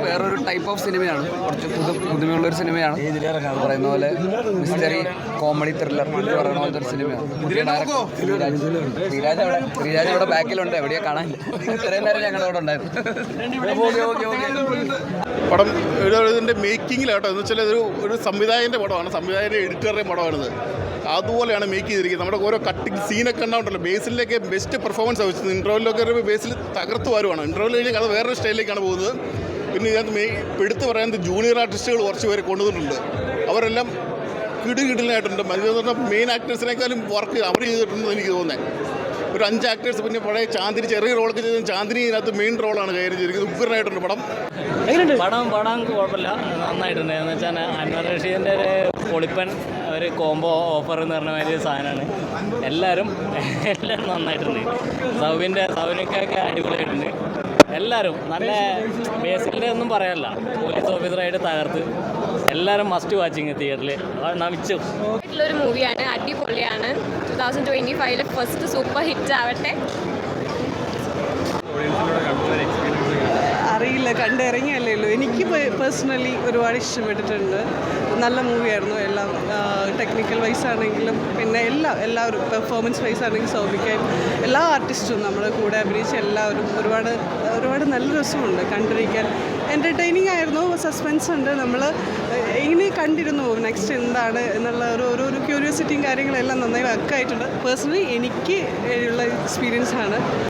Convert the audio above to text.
വേറൊരു type of സിനിമയാണ്, കുറച്ച് പുതുമയുള്ളൊരു സിനിമയാണ്. പറയുന്ന പോലെ മിസ്റ്ററി കോമഡി ത്രില്ലർ എന്ന് പറയുന്ന പോലത്തെ ഒരു സിനിമയാണ്. ശ്രീരാജ് അവിടെ ബാക്കിലുണ്ട്, എവിടെയാ കാണാനില്ല. ഇത്രയും നേരം ഞങ്ങളവിടെ ഉണ്ടായിരുന്നു. പടം ഇതിൻ്റെ മേക്കിങ്ങിലാട്ടോ, എന്ന് വെച്ചാൽ ഒരു സംവിധായകൻ്റെ പടമാണ്, സംവിധായകൻ്റെ എഡിറ്ററുടെ പടമാണിത്. അതുപോലെയാണ് മേക്ക് ചെയ്തിരിക്കുന്നത്. നമ്മുടെ ഓരോ കട്ടിങ് സീനൊക്കെ ഉണ്ടാവുണ്ടല്ലോ, ബേസിലേക്ക് ബെസ്റ്റ് പെർഫോമൻസ് ആവശ്യം. ഇൻ്റർവെല്ലൊക്കെ ബേസിൽ തകർത്ത് വരുവാണ്. ഇൻ്റർവെല്ലിലേക്ക് അത് വേറൊരു സ്റ്റൈലിലേക്കാണ് പോകുന്നത്. പിന്നെ ഇതിനകത്ത് എടുത്ത് പറയുന്നത് ജൂനിയർ ആർട്ടിസ്റ്റുകൾ കുറച്ച് പേര് കൊണ്ടുവന്നിട്ടുണ്ട്. അവരെല്ലാം കിടിലായിട്ടുണ്ട്. മെയിൻ ആക്ടേഴ്സിനേക്കാളും വർക്ക് അവർ ചെയ്തിട്ടുണ്ടെന്ന് എനിക്ക് തോന്നുന്നത്. ഒരു 5 ആക്ടേഴ്സ്, പിന്നെ പഴയ ചാന്ദിനി ചെറിയ റോളൊക്കെ ചെയ്ത് ചാന്ദിനി ഇതിനകത്ത് മെയിൻ റോളാണ് കയറി ചെയ്തിരിക്കുന്നത്. ഉഗ്രനായിട്ടുണ്ട് പടം. പടം കുഴപ്പമില്ല, നന്നായിട്ടുണ്ട്. എന്ന് വെച്ചാൽ അൻവർ റഷീദിൻ്റെ ഒരു പൊളിപ്പൻ ഒരു കോംബോ ഓഫർ എന്ന് പറഞ്ഞ മാതിരി സാധനമാണ്. എല്ലാവരും നന്നായിട്ടുണ്ട്. സൗവിനൊക്കെ അടിപൊളിയായിട്ടുണ്ട്. എല്ലാവരും നല്ല ബേസിക്കിൻ്റെ ഒന്നും പറയാനില്ല. പോലീസ് ഓഫീസറായിട്ട് തകർത്ത് എല്ലാവരും മസ്റ്റ് വാച്ചിങ് തിയേറ്ററിൽ നമിച്ചു. ഒരു മൂവിയാണ്, അടിപൊളിയാണ്. 2025 ഫസ്റ്റ് സൂപ്പർ ഹിറ്റ് ആവട്ടെ. അറിയില്ല, കണ്ടിറങ്ങിയല്ലേ ഉള്ളൂ. എനിക്ക് പേഴ്സണലി ഒരുപാട് ഇഷ്ടപ്പെട്ടിട്ടുണ്ട്. നല്ല മൂവിയായിരുന്നു. എല്ലാം ടെക്നിക്കൽ വൈസ് ആണെങ്കിലും പിന്നെ എല്ലാവരും പെർഫോമൻസ് വൈസ് ആണെങ്കിലും സൗഭിക്കായും എല്ലാ ആർട്ടിസ്റ്റും നമ്മുടെ കൂടെ അഭിനയിച്ച എല്ലാവരും ഒരുപാട് നല്ല രസമുണ്ട് കണ്ടിരിക്കാൻ. എൻ്റർടൈനിങ് ആയിരുന്നു. സസ്പെൻസ് ഉണ്ട്. നമ്മൾ ഇങ്ങനെ കണ്ടിരുന്നു പോകും നെക്സ്റ്റ് എന്താണ് എന്നുള്ള ഒരു ക്യൂരിയോസിറ്റിയും കാര്യങ്ങളെല്ലാം നന്നായി വർക്കായിട്ടുണ്ട്. പേഴ്സണലി എനിക്ക് ഉള്ള എക്സ്പീരിയൻസ് ആണ്.